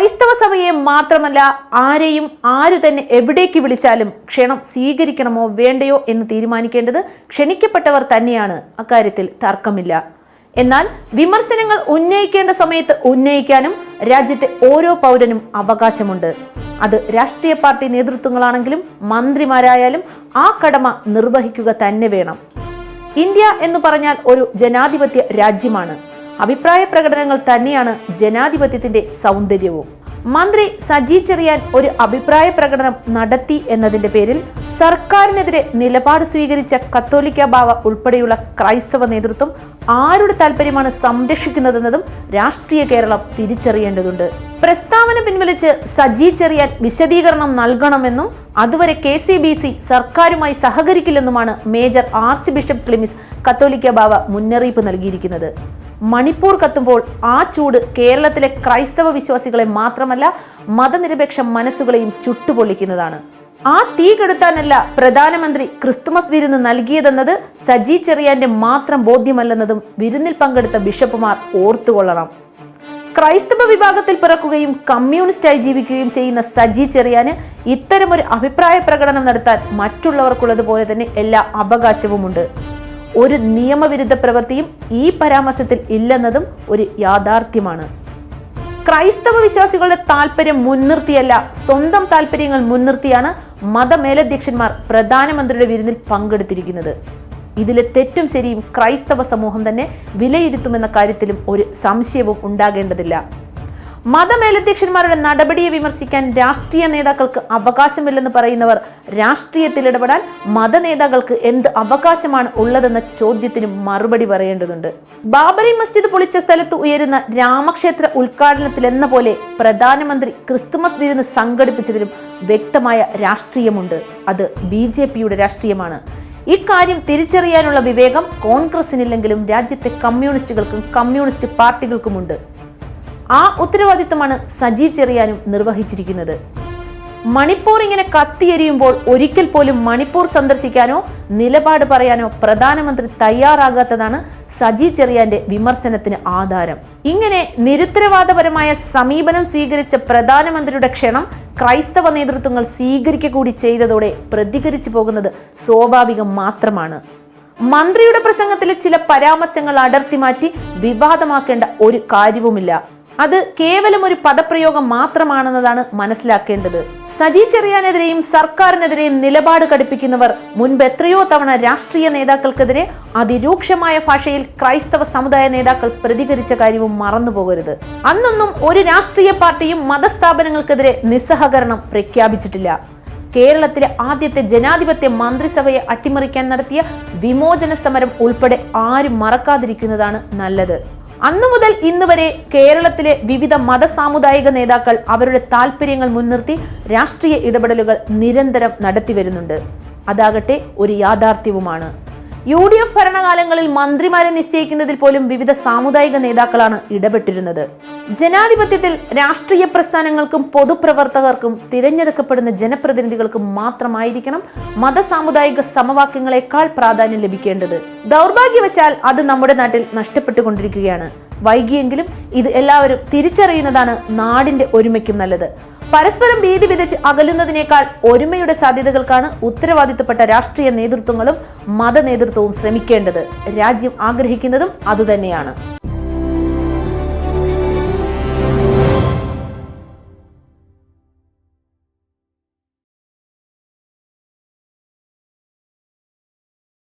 ക്രൈസ്തവ സഭയെ മാത്രമല്ല ആരെയും ആരു തന്നെ എവിടേക്ക് വിളിച്ചാലും ക്ഷണം സ്വീകരിക്കണമോ വേണ്ടയോ എന്ന് തീരുമാനിക്കേണ്ടത് ക്ഷണിക്കപ്പെട്ടവർ തന്നെയാണ്. അക്കാര്യത്തിൽ തർക്കമില്ല. എന്നാൽ വിമർശനങ്ങൾ ഉന്നയിക്കേണ്ട സമയത്ത് ഉന്നയിക്കാനും രാജ്യത്തെ ഓരോ പൗരനും അവകാശമുണ്ട്. അത് രാഷ്ട്രീയ പാർട്ടി നേതൃത്വങ്ങളാണെങ്കിലും മന്ത്രിമാരായാലും ആ കടമ നിർവഹിക്കുക തന്നെ വേണം. ഇന്ത്യ എന്ന് പറഞ്ഞാൽ ഒരു ജനാധിപത്യ രാജ്യമാണ്. അഭിപ്രായ പ്രകടനങ്ങൾ തന്നെയാണ് ജനാധിപത്യത്തിന്റെ സൗന്ദര്യവും. മന്ത്രി സജി ചെറിയാൻ ഒരു അഭിപ്രായ പ്രകടനം നടത്തി എന്നതിന്റെ പേരിൽ സർക്കാരിനെതിരെ നിലപാട് സ്വീകരിച്ച കത്തോലിക്ക ബാവ ഉൾപ്പെടെയുള്ള ക്രൈസ്തവ നേതൃത്വം ആരുടെ താല്പര്യമാണ് സംരക്ഷിക്കുന്നതെന്നതും രാഷ്ട്രീയ കേരളം തിരിച്ചറിയേണ്ടതുണ്ട്. പ്രസ്താവന പിൻവലിച്ച് സജി ചെറിയാൻ വിശദീകരണം നൽകണമെന്നും അതുവരെ KCBC സർക്കാരുമായി സഹകരിക്കില്ലെന്നുമാണ് മേജർ ആർച്ച് ബിഷപ്പ് ക്ലിമിസ് കത്തോലിക്ക ബാവ മുന്നറിയിപ്പ് നൽകിയിരിക്കുന്നത്. മണിപ്പൂർ കത്തുമ്പോൾ ആ ചൂട് കേരളത്തിലെ ക്രൈസ്തവ വിശ്വാസികളെ മാത്രമല്ല മതനിരപേക്ഷ മനസ്സുകളെയും ചുട്ടുപൊള്ളിക്കുന്നതാണ്. ആ തീ കെടുത്താനല്ല പ്രധാനമന്ത്രി ക്രിസ്തുമസ് വിരുന്ന് നൽകിയതെന്നത് സജി ചെറിയാന്റെ മാത്രം ബോധ്യമല്ലെന്നതും വിരുന്നിൽ പങ്കെടുത്ത ബിഷപ്പുമാർ ഓർത്തുകൊള്ളണം. ക്രൈസ്തവ വിഭാഗത്തിൽ പിറക്കുകയും കമ്മ്യൂണിസ്റ്റായി ജീവിക്കുകയും ചെയ്യുന്ന സജി ചെറിയാന് ഇത്തരമൊരു അഭിപ്രായ പ്രകടനം നടത്താൻ മറ്റുള്ളവർക്കുള്ളതുപോലെ തന്നെ എല്ലാ അവകാശവുമുണ്ട്. ഒരു നിയമവിരുദ്ധ പ്രവൃത്തിയും ഈ പരാമർശത്തിൽ ഇല്ലെന്നതും ഒരു യാഥാർത്ഥ്യമാണ്. ക്രൈസ്തവ വിശ്വാസികളുടെ താല്പര്യം മുൻനിർത്തിയല്ല, സ്വന്തം താല്പര്യങ്ങൾ മുൻനിർത്തിയാണ് മതമേലധ്യക്ഷന്മാർ പ്രധാനമന്ത്രിയുടെ വിരുന്നിൽ പങ്കെടുത്തിരിക്കുന്നത്. ഇതിലെ തെറ്റും ശരിയും ക്രൈസ്തവ സമൂഹം തന്നെ വിലയിരുത്തുമെന്ന കാര്യത്തിലും ഒരു സംശയവും ഉണ്ടാകേണ്ടതില്ല. മതമേലധ്യക്ഷന്മാരുടെ നടപടിയെ വിമർശിക്കാൻ രാഷ്ട്രീയ നേതാക്കൾക്ക് അവകാശമില്ലെന്ന് പറയുന്നവർ രാഷ്ട്രീയത്തിൽ ഇടപെടാൻ മതനേതാക്കൾക്ക് എന്ത് അവകാശമാണ് ഉള്ളതെന്ന ചോദ്യത്തിന് മറുപടി പറയേണ്ടതുണ്ട്. ബാബറി മസ്ജിദ് പൊളിച്ച സ്ഥലത്ത് ഉയരുന്ന രാമക്ഷേത്ര ഉദ്ഘാടനത്തിലെന്ന പോലെ പ്രധാനമന്ത്രി ക്രിസ്തുമസ് വിരുന്ന് സംഘടിപ്പിച്ചതിലും വ്യക്തമായ രാഷ്ട്രീയമുണ്ട്. അത് BJPയുടെ രാഷ്ട്രീയമാണ്. ഇക്കാര്യം തിരിച്ചറിയാനുള്ള വിവേകം കോൺഗ്രസിനില്ലെങ്കിലും രാജ്യത്തെ കമ്മ്യൂണിസ്റ്റുകൾക്കും കമ്മ്യൂണിസ്റ്റ് പാർട്ടികൾക്കുമുണ്ട്. ആ ഉത്തരവാദിത്വമാണ് സജി ചെറിയാനും നിർവഹിച്ചിരിക്കുന്നത്. മണിപ്പൂർ ഇങ്ങനെ കത്തിയെരിയുമ്പോൾ ഒരിക്കൽ പോലും മണിപ്പൂർ സന്ദർശിക്കാനോ നിലപാട് പറയാനോ പ്രധാനമന്ത്രി തയ്യാറാകാത്തതാണ് സജി ചെറിയാന്റെ വിമർശനത്തിന് ആധാരം. ഇങ്ങനെ നിരുത്തരവാദപരമായ സമീപനം സ്വീകരിച്ച പ്രധാനമന്ത്രിയുടെ ക്ഷണം ക്രൈസ്തവ നേതൃത്വങ്ങൾ സ്വീകരിക്കുക കൂടി ചെയ്തതോടെ പ്രതികരിച്ചു പോകുന്നത് സ്വാഭാവികം മാത്രമാണ്. മന്ത്രിയുടെ പ്രസംഗത്തിലെ ചില പരാമർശങ്ങൾ അടർത്തി മാറ്റി വിവാദമാക്കേണ്ട ഒരു കാര്യവുമില്ല. അത് കേവലം ഒരു പദപ്രയോഗം മാത്രമാണെന്നതാണ് മനസ്സിലാക്കേണ്ടത്. സജി ചെറിയാനെതിരെയും സർക്കാരിനെതിരെയും നിലപാട് കടുപ്പിക്കുന്നവർ മുൻപ് എത്രയോ തവണ രാഷ്ട്രീയ നേതാക്കൾക്കെതിരെ അതിരൂക്ഷമായ ഭാഷയിൽ ക്രൈസ്തവ സമുദായ നേതാക്കൾ പ്രതികരിച്ച കാര്യവും മറന്നുപോകരുത്. അന്നൊന്നും ഒരു രാഷ്ട്രീയ പാർട്ടിയും മതസ്ഥാപനങ്ങൾക്കെതിരെ നിസ്സഹകരണം പ്രഖ്യാപിച്ചിട്ടില്ല. കേരളത്തിലെ ആദ്യത്തെ ജനാധിപത്യ മന്ത്രിസഭയെ അട്ടിമറിക്കാൻ നടത്തിയ വിമോചന സമരം ഉൾപ്പെടെ ആരും മറക്കാതിരിക്കുന്നതാണ് നല്ലത്. അന്നു മുതൽ ഇന്ന് വരെ കേരളത്തിലെ വിവിധ മതസാമുദായിക നേതാക്കൾ അവരുടെ താല്പര്യങ്ങൾ മുൻനിർത്തി രാഷ്ട്രീയ ഇടപെടലുകൾ നിരന്തരം നടത്തിവരുന്നുണ്ട്. അതാകട്ടെ ഒരു യാഥാർത്ഥ്യവുമാണ്. UDF ഭരണകാലങ്ങളിൽ മന്ത്രിമാരെ നിശ്ചയിക്കുന്നതിൽ പോലും വിവിധ സാമുദായിക നേതാക്കളാണ് ഇടപെട്ടിരുന്നത്. ജനാധിപത്യത്തിൽ രാഷ്ട്രീയ പ്രസ്ഥാനങ്ങൾക്കും പൊതുപ്രവർത്തകർക്കും തിരഞ്ഞെടുക്കപ്പെടുന്ന ജനപ്രതിനിധികൾക്കും മാത്രമായിരിക്കണം മതസാമുദായിക സമവാക്യങ്ങളെക്കാൾ പ്രാധാന്യം ലഭിക്കേണ്ടത്. ദൗർഭാഗ്യവശാൽ അത് നമ്മുടെ നാട്ടിൽ നഷ്ടപ്പെട്ടുകൊണ്ടിരിക്കുകയാണ്. വൈകിയെങ്കിലും ഇത് എല്ലാവരും തിരിച്ചറിയുന്നതാണ് നാടിന്റെ ഒരുമയ്ക്കും നല്ലത്. പരസ്പരം ഭീതി വിതച്ച് അകലുന്നതിനേക്കാൾ ഒരുമയുടെ സാധ്യതകൾക്കാണ് ഉത്തരവാദിത്തപ്പെട്ട രാഷ്ട്രീയ നേതൃത്വങ്ങളും മത നേതൃത്വവും ശ്രമിക്കേണ്ടത്. രാജ്യം ആഗ്രഹിക്കുന്നതും അതുതന്നെയാണ്.